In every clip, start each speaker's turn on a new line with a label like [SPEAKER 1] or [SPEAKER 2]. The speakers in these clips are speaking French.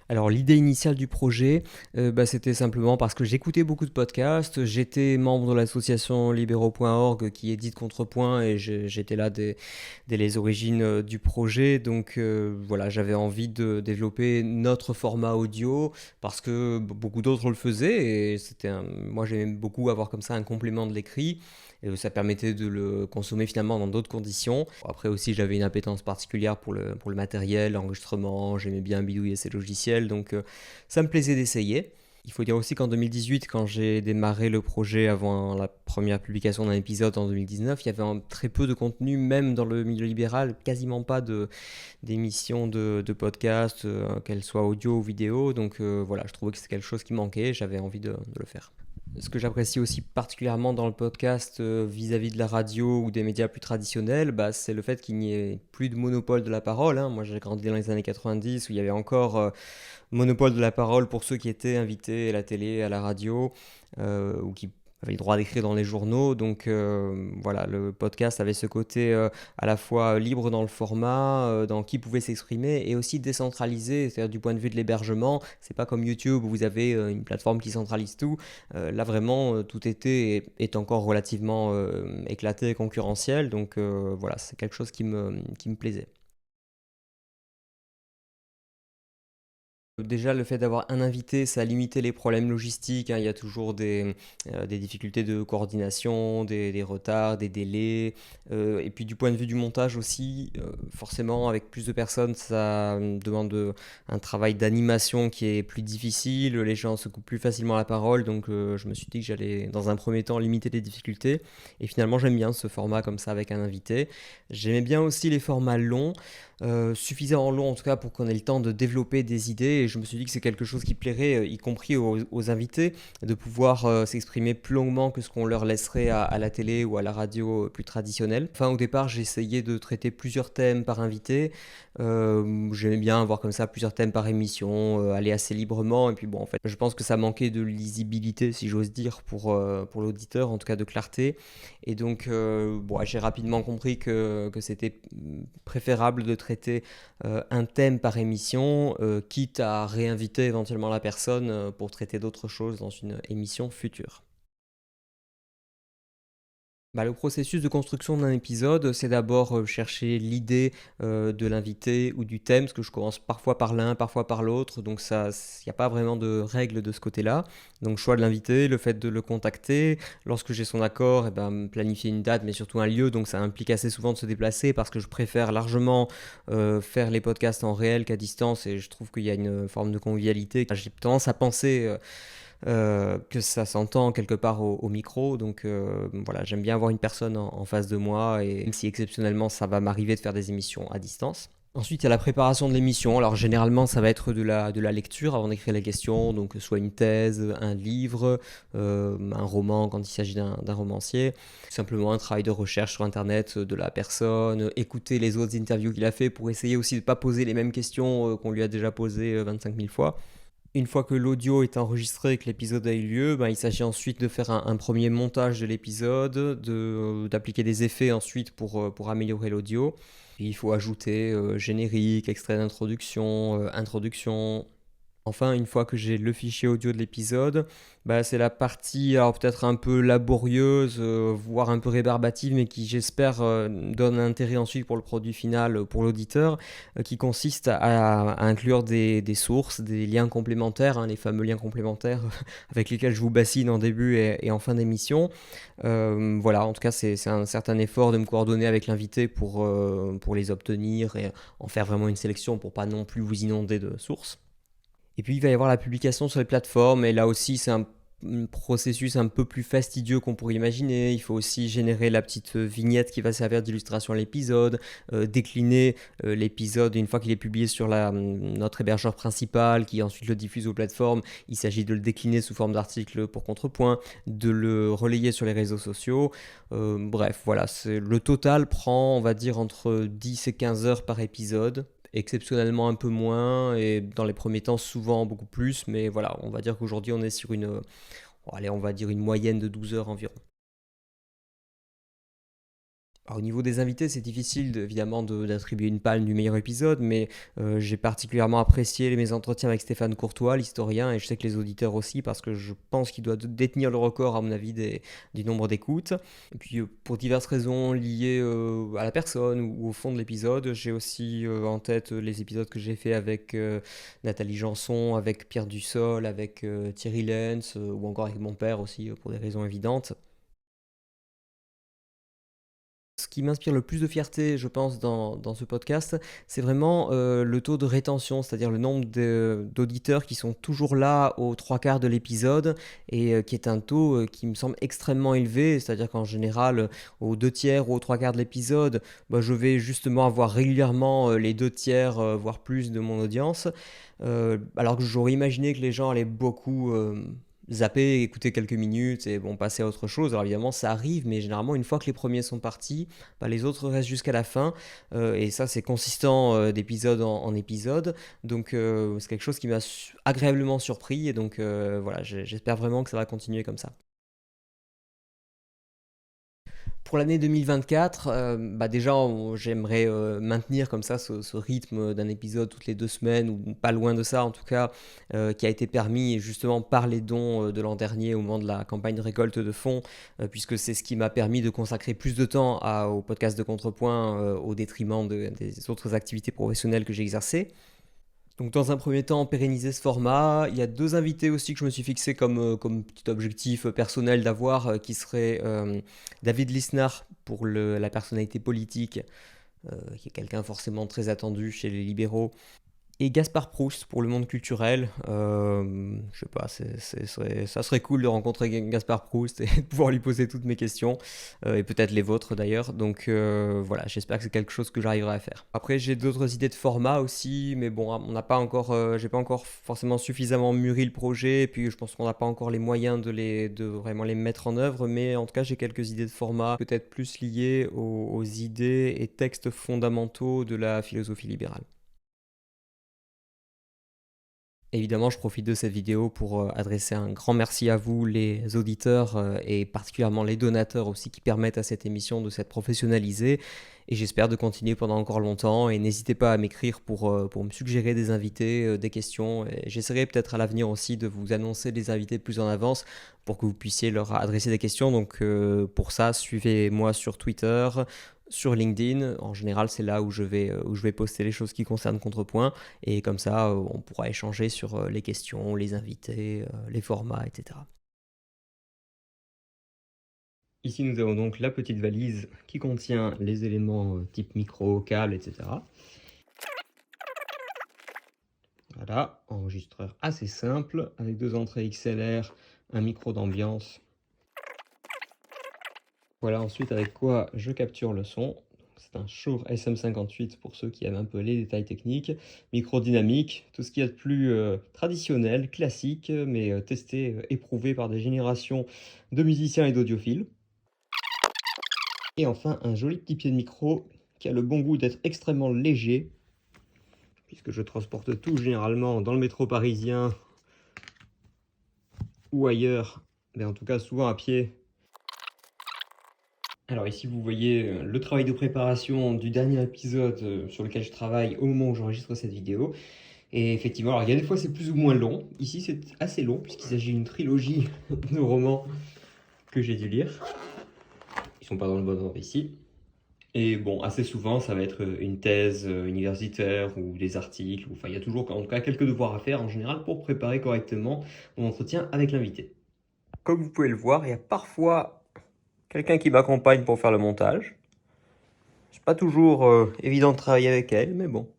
[SPEAKER 1] Alors l'idée initiale du projet, c'était simplement parce que j'écoutais beaucoup de podcasts, j'étais membre de l'association libéraux.org qui édite Contrepoint et j'étais là dès les origines du projet. Donc voilà, j'avais envie de développer notre format audio parce que beaucoup d'autres le faisaient et moi j'aimais beaucoup avoir comme ça un complément de l'écrit. Et ça permettait de le consommer finalement dans d'autres conditions. Après aussi, j'avais une appétence particulière pour le matériel, l'enregistrement, j'aimais bien bidouiller ces logiciels, donc ça me plaisait d'essayer. Il faut dire aussi qu'en 2018, quand j'ai démarré le projet avant la première publication d'un épisode en 2019, il y avait très peu de contenu, même dans le milieu libéral, quasiment pas d'émissions de podcasts, qu'elles soient audio ou vidéo. Donc voilà, je trouvais que c'est quelque chose qui manquait, j'avais envie de le faire. Ce que j'apprécie aussi particulièrement dans le podcast vis-à-vis de la radio ou des médias plus traditionnels, c'est le fait qu'il n'y ait plus de monopole de la parole, hein. Moi, j'ai grandi dans les années 90 où il y avait encore monopole de la parole pour ceux qui étaient invités à la télé, à la radio, ou qui avaient le droit d'écrire dans les journaux. Donc voilà, le podcast avait ce côté à la fois libre dans le format, dans qui pouvait s'exprimer, et aussi décentralisé, c'est-à-dire du point de vue de l'hébergement. C'est pas comme YouTube où vous avez une plateforme qui centralise tout. Là vraiment, tout était et est encore relativement éclaté et concurrentiel. Donc voilà, c'est quelque chose qui me plaisait. Déjà, le fait d'avoir un invité, ça a limité les problèmes logistiques, hein. Il y a toujours des difficultés de coordination, des retards, des délais. Et puis du point de vue du montage aussi, forcément, avec plus de personnes, ça demande un travail d'animation qui est plus difficile. Les gens se coupent plus facilement la parole. Donc je me suis dit que j'allais, dans un premier temps, limiter les difficultés. Et finalement, j'aime bien ce format comme ça avec un invité. J'aimais bien aussi les formats longs, suffisamment long en tout cas pour qu'on ait le temps de développer des idées, et je me suis dit que c'est quelque chose qui plairait y compris aux invités, de pouvoir s'exprimer plus longuement que ce qu'on leur laisserait à la télé ou à la radio plus traditionnelle. Enfin, au départ, j'ai essayé de traiter plusieurs thèmes par invité. J'aimais bien avoir comme ça plusieurs thèmes par émission, aller assez librement, et puis bon, en fait je pense que ça manquait de lisibilité, si j'ose dire, pour l'auditeur, en tout cas de clarté. Et donc bon, j'ai rapidement compris que c'était préférable de traiter un thème par émission, quitte à réinviter éventuellement la personne pour traiter d'autres choses dans une émission future. Le processus de construction d'un épisode, c'est d'abord chercher l'idée de l'invité ou du thème, parce que je commence parfois par l'un, parfois par l'autre, donc ça, il n'y a pas vraiment de règle de ce côté-là. Donc choix de l'invité, le fait de le contacter, lorsque j'ai son accord, planifier une date, mais surtout un lieu, donc ça implique assez souvent de se déplacer, parce que je préfère largement faire les podcasts en réel qu'à distance, et je trouve qu'il y a une forme de convivialité. J'ai tendance à penser que ça s'entend quelque part au micro. Donc voilà, j'aime bien avoir une personne en face de moi, et même si exceptionnellement ça va m'arriver de faire des émissions à distance. Ensuite, il y a la préparation de l'émission. Alors généralement, ça va être de la lecture avant d'écrire les questions, donc soit une thèse, un livre, un roman quand il s'agit d'un romancier, simplement un travail de recherche sur Internet de la personne, écouter les autres interviews qu'il a fait pour essayer aussi de ne pas poser les mêmes questions qu'on lui a déjà posées 25 000 fois. Une fois que l'audio est enregistré et que l'épisode a eu lieu, il s'agit ensuite de faire un premier montage de l'épisode, d'appliquer des effets ensuite pour améliorer l'audio. Il faut ajouter générique, extrait d'introduction, introduction. Enfin, une fois que j'ai le fichier audio de l'épisode, c'est la partie, alors peut-être un peu laborieuse, voire un peu rébarbative, mais qui j'espère donne un intérêt ensuite pour le produit final, pour l'auditeur, qui consiste à inclure des sources, des liens complémentaires, hein, les fameux liens complémentaires avec lesquels je vous bassine en début et en fin d'émission. Voilà, en tout cas c'est un certain effort de me coordonner avec l'invité pour les obtenir et en faire vraiment une sélection pour pas non plus vous inonder de sources. Et puis il va y avoir la publication sur les plateformes, et là aussi c'est un processus un peu plus fastidieux qu'on pourrait imaginer. Il faut aussi générer la petite vignette qui va servir d'illustration à l'épisode, décliner l'épisode une fois qu'il est publié sur notre hébergeur principal qui ensuite le diffuse aux plateformes. Il s'agit de le décliner sous forme d'article pour Contrepoint, de le relayer sur les réseaux sociaux. Bref, voilà, le total prend, on va dire, entre 10 et 15 heures par épisode, exceptionnellement un peu moins, et dans les premiers temps souvent beaucoup plus, mais voilà, on va dire qu'aujourd'hui on est sur allez, on va dire une moyenne de 12 heures environ. Alors, au niveau des invités, c'est difficile évidemment d'attribuer une palme du meilleur épisode, mais j'ai particulièrement apprécié mes entretiens avec Stéphane Courtois, l'historien, et je sais que les auditeurs aussi, parce que je pense qu'il doit détenir le record, à mon avis, du nombre d'écoutes. Et puis, pour diverses raisons liées à la personne ou au fond de l'épisode, j'ai aussi en tête les épisodes que j'ai fait avec Nathalie Janson, avec Pierre Dussol, avec Thierry Lenz, ou encore avec mon père aussi, pour des raisons évidentes. Ce qui m'inspire le plus de fierté, je pense, dans ce podcast, c'est vraiment le taux de rétention, c'est-à-dire le nombre d'auditeurs qui sont toujours là aux trois quarts de l'épisode et qui est un taux qui me semble extrêmement élevé, c'est-à-dire qu'en général, aux deux tiers ou aux trois quarts de l'épisode, bah, je vais justement avoir régulièrement les deux tiers, voire plus de mon audience, alors que j'aurais imaginé que les gens allaient beaucoup zapper, écouter quelques minutes et bon, passer à autre chose. Alors évidemment, ça arrive, mais généralement, une fois que les premiers sont partis, bah, les autres restent jusqu'à la fin. Et ça, c'est consistant d'épisode en épisode. Donc, c'est quelque chose qui m'a agréablement surpris. Et donc, voilà, j'espère vraiment que ça va continuer comme ça. Pour l'année 2024, bah déjà, j'aimerais maintenir comme ça ce rythme d'un épisode toutes les 2 semaines, ou pas loin de ça en tout cas, qui a été permis justement par les dons de l'an dernier au moment de la campagne de récolte de fonds, puisque c'est ce qui m'a permis de consacrer plus de temps au podcast de Contrepoint au détriment des autres activités professionnelles que j'exerçais. Donc dans un premier temps, pérenniser ce format. Il y a deux invités aussi que je me suis fixé comme petit objectif personnel d'avoir, qui serait David Lisnard pour la personnalité politique, qui est quelqu'un forcément très attendu chez les libéraux, et Gaspard Proust pour le monde culturel. Je sais pas, ça serait cool de rencontrer Gaspard Proust et de pouvoir lui poser toutes mes questions, et peut-être les vôtres d'ailleurs. Donc voilà, j'espère que c'est quelque chose que j'arriverai à faire. Après, j'ai d'autres idées de format aussi, mais bon, on n'a pas encore, j'ai pas encore forcément suffisamment mûri le projet, et puis je pense qu'on n'a pas encore les moyens de vraiment les mettre en œuvre, mais en tout cas, j'ai quelques idées de format, peut-être plus liées aux idées et textes fondamentaux de la philosophie libérale. Évidemment, je profite de cette vidéo pour adresser un grand merci à vous, les auditeurs, et particulièrement les donateurs aussi, qui permettent à cette émission de s'être professionnalisée. Et j'espère de continuer pendant encore longtemps. Et n'hésitez pas à m'écrire pour me suggérer des invités, des questions. Et j'essaierai peut-être à l'avenir aussi de vous annoncer des invités plus en avance pour que vous puissiez leur adresser des questions. Donc pour ça, suivez-moi sur Twitter, sur LinkedIn. En général, c'est là où je vais poster les choses qui concernent Contrepoint. Et comme ça, on pourra échanger sur les questions, les invités, les formats, etc. Ici, nous avons donc la petite valise qui contient les éléments type micro, câble, etc. Voilà, enregistreur assez simple, avec deux entrées XLR, un micro d'ambiance. Voilà ensuite avec quoi je capture le son. C'est un Shure SM58 pour ceux qui aiment un peu les détails techniques. Micro dynamique, tout ce qu'il y a de plus traditionnel, classique, mais testé, éprouvé par des générations de musiciens et d'audiophiles. Et enfin, un joli petit pied de micro qui a le bon goût d'être extrêmement léger, puisque je transporte tout généralement dans le métro parisien ou ailleurs, mais en tout cas souvent à pied. Alors ici vous voyez le travail de préparation du dernier épisode sur lequel je travaille au moment où j'enregistre cette vidéo. Et effectivement, alors il y a des fois c'est plus ou moins long. Ici c'est assez long puisqu'il s'agit d'une trilogie de romans que j'ai dû lire. Ils sont pas dans le bon ordre ici. Et bon, assez souvent ça va être une thèse universitaire ou des articles. Enfin, il y a toujours en tout cas quelques devoirs à faire en général pour préparer correctement mon entretien avec l'invité. Comme vous pouvez le voir, il y a parfois quelqu'un qui m'accompagne pour faire le montage. C'est pas toujours évident de travailler avec elle, mais bon,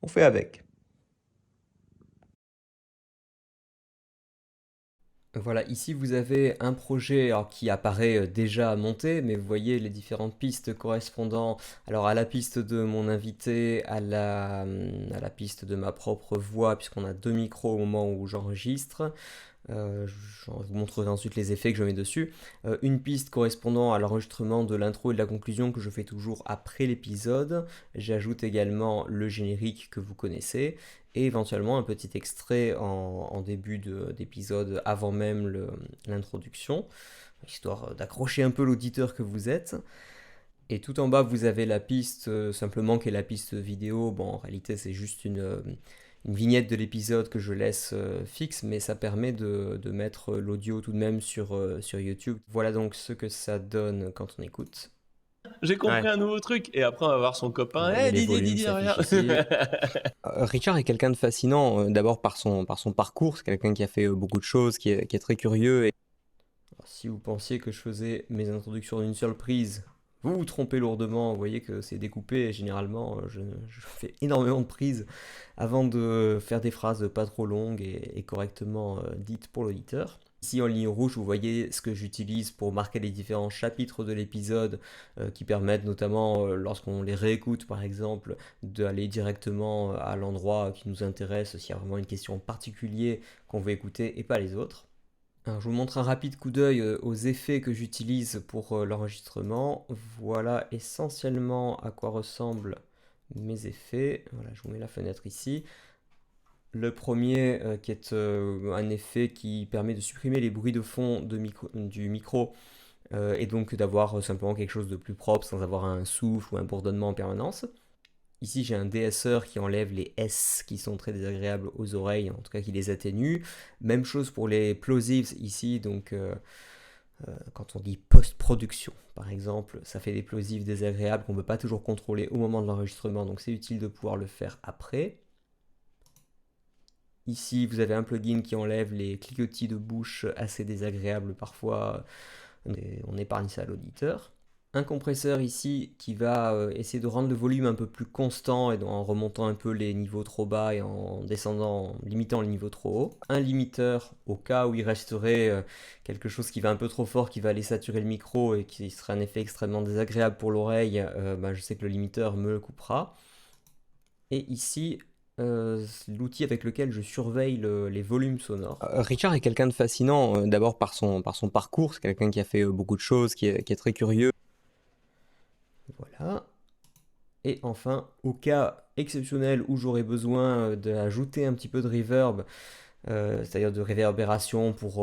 [SPEAKER 1] on fait avec. Voilà, ici vous avez un projet alors, qui apparaît déjà monté, mais vous voyez les différentes pistes correspondant alors, à la piste de mon invité, à la piste de ma propre voix, puisqu'on a deux micros au moment où j'enregistre. Je vous montrerai ensuite les effets que je mets dessus. Une piste correspondant à l'enregistrement de l'intro et de la conclusion que je fais toujours après l'épisode. J'ajoute également le générique que vous connaissez et éventuellement un petit extrait en début d'épisode avant même l'introduction, histoire d'accrocher un peu l'auditeur que vous êtes. Et tout en bas, vous avez la piste, simplement qui est la piste vidéo. Bon, en réalité, c'est juste une vignette de l'épisode que je laisse fixe, mais ça permet de mettre l'audio tout de même sur YouTube. Voilà donc ce que ça donne quand on écoute.
[SPEAKER 2] J'ai compris
[SPEAKER 1] Ouais.
[SPEAKER 2] un nouveau truc. Et après, on va voir son
[SPEAKER 1] Vous
[SPEAKER 2] copain.
[SPEAKER 1] voyez,
[SPEAKER 2] Eh,
[SPEAKER 1] les
[SPEAKER 2] Didier,
[SPEAKER 1] volumes
[SPEAKER 2] Didier, regarde.
[SPEAKER 1] s'affichent ici. Richard est quelqu'un de fascinant, d'abord par son parcours, c'est quelqu'un qui a fait beaucoup de choses, qui est très curieux. Alors, si vous pensiez que je faisais mes introductions d'une seule prise, vous vous trompez lourdement, vous voyez que c'est découpé, et généralement je fais énormément de prises avant de faire des phrases pas trop longues et correctement dites pour l'auditeur. Ici en ligne rouge, vous voyez ce que j'utilise pour marquer les différents chapitres de l'épisode qui permettent notamment, lorsqu'on les réécoute par exemple, d'aller directement à l'endroit qui nous intéresse s'il y a vraiment une question particulière qu'on veut écouter et pas les autres. Alors, je vous montre un rapide coup d'œil aux effets que j'utilise pour l'enregistrement. Voilà essentiellement à quoi ressemblent mes effets. Voilà, je vous mets la fenêtre ici. Le premier qui est un effet qui permet de supprimer les bruits de fond du micro et donc d'avoir simplement quelque chose de plus propre sans avoir un souffle ou un bourdonnement en permanence. Ici, j'ai un déesseur qui enlève les S qui sont très désagréables aux oreilles, en tout cas qui les atténue. Même chose pour les plosives ici, donc quand on dit post-production, par exemple, ça fait des plosives désagréables qu'on ne peut pas toujours contrôler au moment de l'enregistrement, donc c'est utile de pouvoir le faire après. Ici, vous avez un plugin qui enlève les cliquetis de bouche assez désagréables parfois, on épargne ça à l'auditeur. Un compresseur ici qui va essayer de rendre le volume un peu plus constant et en remontant un peu les niveaux trop bas et en descendant, en limitant les niveaux trop hauts. Un limiteur au cas où il resterait quelque chose qui va un peu trop fort, qui va aller saturer le micro et qui serait un effet extrêmement désagréable pour l'oreille, je sais que le limiteur me le coupera. Et ici, l'outil avec lequel je surveille les volumes sonores. Richard est quelqu'un de fascinant, d'abord par son parcours, c'est quelqu'un qui a fait beaucoup de choses, qui est très curieux. Voilà. Et enfin, au cas exceptionnel où j'aurais besoin d'ajouter un petit peu de reverb, c'est-à-dire de réverbération pour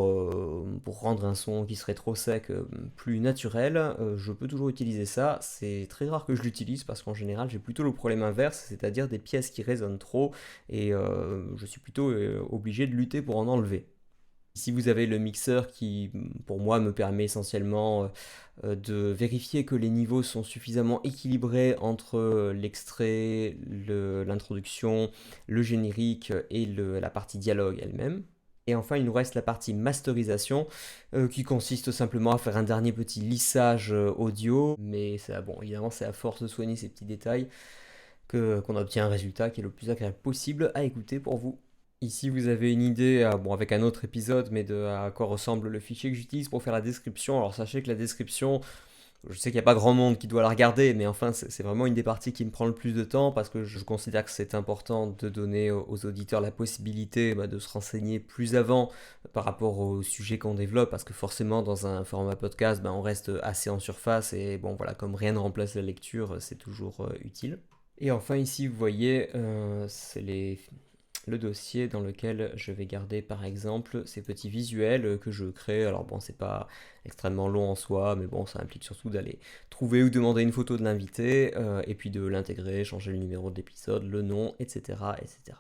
[SPEAKER 1] rendre un son qui serait trop sec plus naturel, je peux toujours utiliser ça. C'est très rare que je l'utilise parce qu'en général j'ai plutôt le problème inverse, c'est-à-dire des pièces qui résonnent trop et je suis plutôt obligé de lutter pour en enlever. Ici, vous avez le mixeur qui, pour moi, me permet essentiellement de vérifier que les niveaux sont suffisamment équilibrés entre l'extrait, l'introduction, le générique et la partie dialogue elle-même. Et enfin, il nous reste la partie masterisation qui consiste simplement à faire un dernier petit lissage audio. Mais ça, bon, évidemment, c'est à force de soigner ces petits détails qu'on obtient un résultat qui est le plus agréable possible à écouter pour vous. Ici, vous avez une idée, bon, avec un autre épisode, mais à quoi ressemble le fichier que j'utilise pour faire la description. Alors, sachez que la description, je sais qu'il n'y a pas grand monde qui doit la regarder, mais enfin, c'est vraiment une des parties qui me prend le plus de temps parce que je considère que c'est important de donner aux auditeurs la possibilité de se renseigner plus avant par rapport au sujet qu'on développe, parce que forcément, dans un format podcast, on reste assez en surface et bon, voilà, comme rien ne remplace la lecture, c'est toujours utile. Et enfin, ici, vous voyez, c'est le dossier dans lequel je vais garder par exemple ces petits visuels que je crée. Alors bon, c'est pas extrêmement long en soi, mais bon, ça implique surtout d'aller trouver ou demander une photo de l'invité et puis de l'intégrer, changer le numéro de l'épisode, le nom, etc., etc.